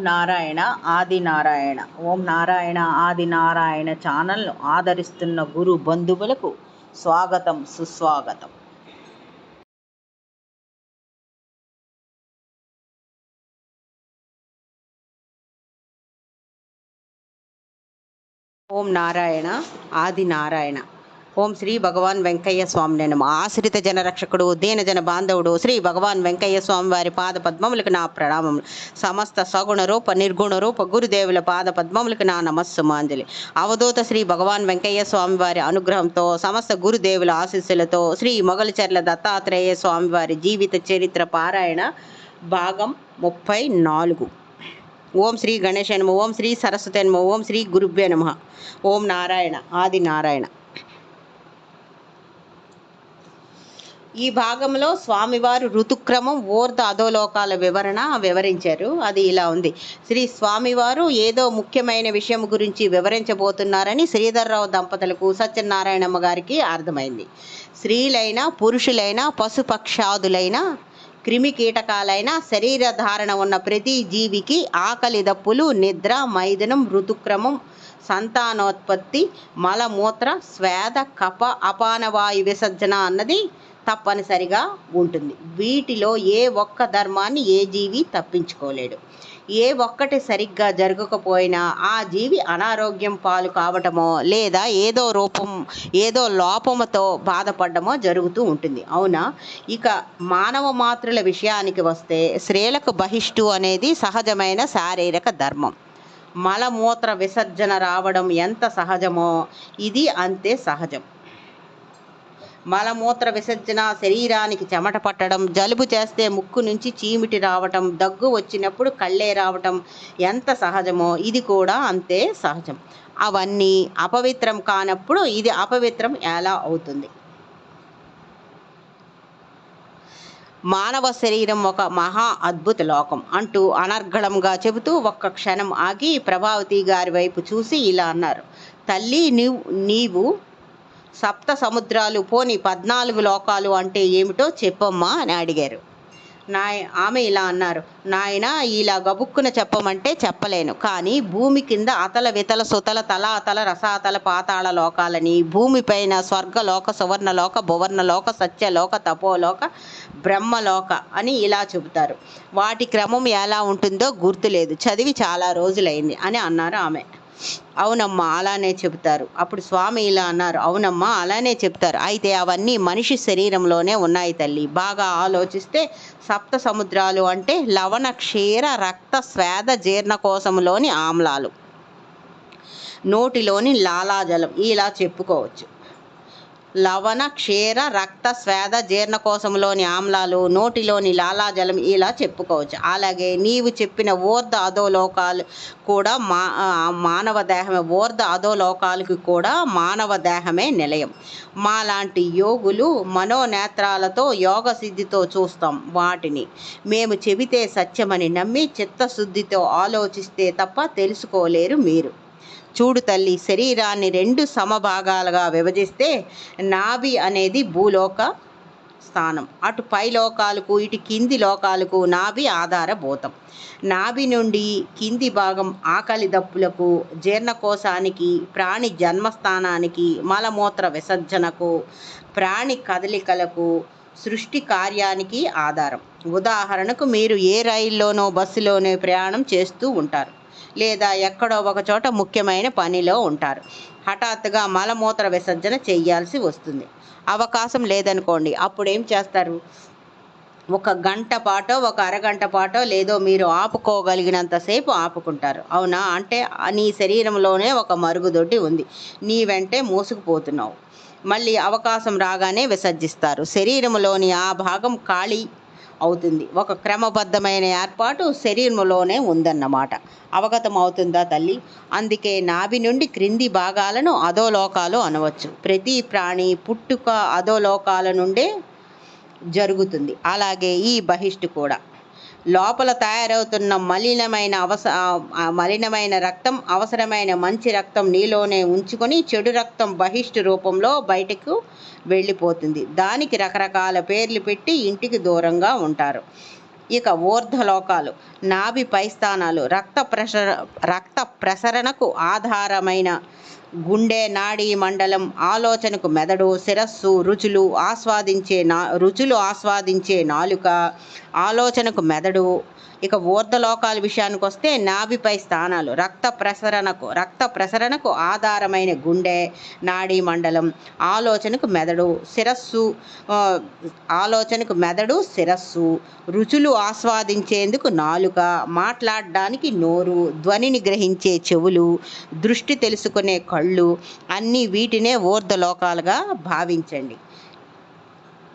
నారాయణ ఆది నారాయణ. ఓం నారాయణ ఆది నారాయణ ఛానల్ను ఆదరిస్తున్న గురు బంధువులకు స్వాగతం, సుస్వాగతం. ఓం నారాయణ ఆది నారాయణ. ఓం శ్రీ భగవాన్ వెంకయ్య స్వామి నమః. ఆశ్రిత జనరక్షకుడు, దీనజన బాంధవుడు శ్రీ భగవాన్ వెంకయ్య స్వామి వారి పాద పద్మములకు నా ప్రణామములు. సమస్త సగుణ రూప నిర్గుణ రూప గురుదేవుల పాద పద్మములకు నా నమస్సుమాంజలి. అవధూత శ్రీ భగవాన్ వెంకయ్య స్వామి వారి అనుగ్రహంతో, సమస్త గురుదేవుల ఆశీస్సులతో శ్రీ మొగలిచెర్ల దత్తాత్రేయ స్వామి వారి జీవిత చరిత్ర పారాయణ భాగం 34. ఓం శ్రీ గణేశాయ నమః. ఓం శ్రీ సరస్వతి నమః. ఓం శ్రీ గురుభ్యో నమః. ఓం నారాయణ ఆది నారాయణ. ఈ భాగంలో స్వామివారు ఋతుక్రమం, ఊర్ధ అధోలోకాల వివరించారు. అది ఇలా ఉంది. శ్రీ స్వామివారు ఏదో ముఖ్యమైన విషయం గురించి వివరించబోతున్నారని శ్రీధర్రావు దంపతులకు సత్యనారాయణమ్మ గారికి అర్థమైంది. స్త్రీలైనా పురుషులైనా పశుపక్షాదులైన క్రిమి కీటకాలైన శరీర ధారణ ఉన్న ప్రతి జీవికి ఆకలి దప్పులు, నిద్ర, మైథునం, ఋతుక్రమం, సంతానోత్పత్తి, మలమూత్ర, స్వేద, కప, అపానవాయు విసర్జన అన్నది తప్పనిసరిగా ఉంటుంది. వీటిలో ఏ ఒక్క ధర్మాన్ని ఏ జీవి తప్పించుకోలేడు. ఏ ఒక్కటి సరిగ్గా జరగకపోయినా ఆ జీవి అనారోగ్యం పాలు కావటమో లేదా ఏదో లోపముతో బాధపడమో జరుగుతూ ఉంటుంది. అవునా? ఇక మానవ మాతృల విషయానికి వస్తే, స్త్రీలకు బహిష్టు అనేది సహజమైన శారీరక ధర్మం. మలమూత్ర విసర్జన రావడం ఎంత సహజమో ఇది అంతే సహజం. మలమూత్ర విసర్జన శరీరానికి చెమట పట్టడం, జలుబు చేస్తే ముక్కు నుంచి చీమిటి రావటం, దగ్గు వచ్చినప్పుడు కళ్ళే రావటం ఎంత సహజమో ఇది కూడా అంతే సహజం. అవన్నీ అపవిత్రం కానప్పుడు ఇది అపవిత్రం ఎలా అవుతుంది? మానవ శరీరం ఒక మహా అద్భుత లోకం అంటూ అనర్గళంగా చెబుతూ ఒక్క క్షణం ఆగి ప్రభావతి గారి వైపు చూసి ఇలా అన్నారు. తల్లి, నీవు సప్త సముద్రాలు, పోని 14 లోకాలు అంటే ఏమిటో చెప్పమ్మా అని అడిగారు. ఆమె ఇలా అన్నారు. నాయన, ఇలా గబుక్కున చెప్పమంటే చెప్పలేను, కానీ భూమి కింద అతల వితల సుతల తలాతల రసాతల పాతాళ లోకాలని, భూమిపైన స్వర్గలోక, సువర్ణలోక, భువర్ణలోక, సత్యలోక, తపోలోక, బ్రహ్మలోక అని ఇలా చెబుతారు. వాటి క్రమం ఎలా ఉంటుందో గుర్తులేదు, చదివి చాలా రోజులైంది అని అన్నారు ఆమె. అవునమ్మా, అలానే చెబుతారు. అప్పుడు స్వామి ఇలా అన్నారు. అవునమ్మా, అలానే చెప్తారు. అయితే అవన్నీ మనిషి శరీరంలోనే ఉన్నాయి తల్లి. బాగా ఆలోచిస్తే సప్త సముద్రాలు అంటే లవణ, క్షీర, రక్త, స్వేద, జీర్ణకోశంలోని ఆమ్లాలు, నోటిలోని లాలాజలం ఇలా చెప్పుకోవచ్చు. లవణ, క్షీర, రక్త, స్వేద, జీర్ణకోశంలోని ఆమ్లాలు, నోటిలోని లాలాజలం ఇలా చెప్పుకోవచ్చు. అలాగే నీవు చెప్పిన ఊర్ధ అధోలోకాలు కూడా మానవ దేహమే. ఊర్ధ అధోలోకాలకు కూడా మానవ దేహమే నిలయం. మాలాంటి యోగులు మనోనేత్రాలతో యోగ సిద్ధితో చూస్తాం వాటిని. మేము చెబితే సత్యమని నమ్మి చిత్తశుద్ధితో ఆలోచిస్తే తప్ప తెలుసుకోలేరు మీరు. చూడు తల్లి, శరీరాన్ని 2 సమభాగాలుగా విభజిస్తే నాభి అనేది భూలోక స్థానం. అటు పై లోకాలకు, ఇటు కింది లోకాలకు నాభి ఆధారభూతం. నాభి నుండి కింది భాగం ఆకలి దప్పులకు, జీర్ణకోశానికి, ప్రాణి జన్మస్థానానికి, మలమూత్ర విసర్జనకు, ప్రాణి కదలికలకు, సృష్టి కార్యానికి ఆధారం. ఉదాహరణకు, మీరు ఏ రైల్లోనో బస్సులోనో ప్రయాణం చేస్తూ ఉంటారు, లేదా ఎక్కడో ఒక చోట ముఖ్యమైన పనిలో ఉంటారు. హఠాత్తుగా మలమూత్ర విసర్జన చేయాల్సి వస్తుంది. అవకాశం లేదనుకోండి, అప్పుడేం చేస్తారు? ఒక గంట పాటో, ఒక అరగంట పాటో, లేదో మీరు ఆపుకోగలిగినంతసేపు ఆపుకుంటారు. అవునా? అంటే నీ శరీరంలోనే ఒక మరుగుదొడ్డి ఉంది, నీ వెంటే మూసుకుపోతున్నావు. మళ్ళీ అవకాశం రాగానే విసర్జిస్తారు. శరీరంలోని ఆ భాగం ఖాళీ అవుతుంది. ఒక క్రమబద్ధమైన ఏర్పాటు శరీరంలోనే ఉందన్నమాట. అవగతం అవుతుందా తల్లి? అందుకే నాభి నుండి క్రింది భాగాలను అధోలోకాలు అనవచ్చు. ప్రతి ప్రాణి పుట్టుక అధోలోకాల నుండే జరుగుతుంది. అలాగే ఈ బహిష్టు కూడా. లోపల తయారవుతున్న మలినమైన రక్తం, అవసరమైన మంచి రక్తం నీలోనే ఉంచుకొని చెడు రక్తం బహిష్టు రూపంలో బయటకు వెళ్ళిపోతుంది. దానికి రకరకాల పేర్లు పెట్టి ఇంటికి దూరంగా ఉంటారు. ఇక ఊర్ధ్వలోకాలు నాభి పై స్థానాలు రక్త ప్రసరణకు ఆధారమైన గుండె, నాడీ మండలం, ఆలోచనకు మెదడు, శిరస్సు, రుచులు ఆస్వాదించే నాలుక, ఆలోచనకు మెదడు. ఇక ఊర్ధ్వలోకాల విషయానికి వస్తే నాభిపై స్థానాలు రక్త ప్రసరణకు ఆధారమైన గుండె, నాడీ మండలం, ఆలోచనకు మెదడు, శిరస్సు, రుచులు ఆస్వాదించేందుకు నాలుక, మాట్లాడడానికి నోరు, ధ్వనిని గ్రహించే చెవులు, దృష్టి తెలుసుకునే కళ్ళు, అన్నీ వీటినే ఊర్ధ్వలోకాలుగా భావించండి.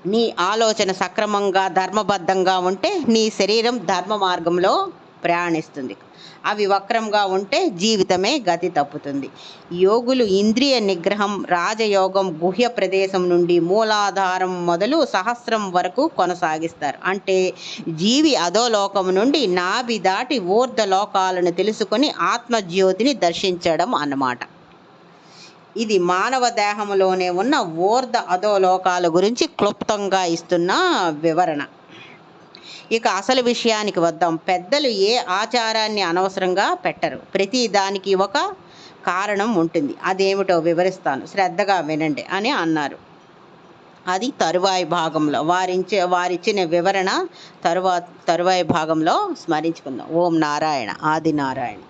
నీ ఆలోచన సక్రమంగా ధర్మబద్ధంగా ఉంటే నీ శరీరం ధర్మ మార్గంలో ప్రయాణిస్తుంది. అవి వక్రంగా ఉంటే జీవితమే గతి తప్పుతుంది. యోగులు ఇంద్రియ నిగ్రహం, రాజయోగం గుహ్య ప్రదేశం నుండి మూలాధారం మొదలు సహస్రం వరకు కొనసాగిస్తారు. అంటే జీవి అధోలోకం నుండి నాభి దాటి ఊర్ధ్వలోకాలను తెలుసుకొని ఆత్మజ్యోతిని దర్శించడం అన్నమాట. ఇది మానవ దేహంలోనే ఉన్న అధోలోకాల గురించి క్లుప్తంగా ఇస్తున్న వివరణ. ఇక అసలు విషయానికి వద్దాం. పెద్దలు ఏ ఆచారాన్ని అనవసరంగా పెట్టరు. ప్రతి దానికి ఒక కారణం ఉంటుంది. అదేమిటో వివరిస్తాను, శ్రద్ధగా వినండి అని అన్నారు. అది తరువాయి భాగంలో వారిచ్చిన వివరణ తరువాయి భాగంలో స్మరించుకుందాం. ఓం నారాయణ. ఆది నారాయణ.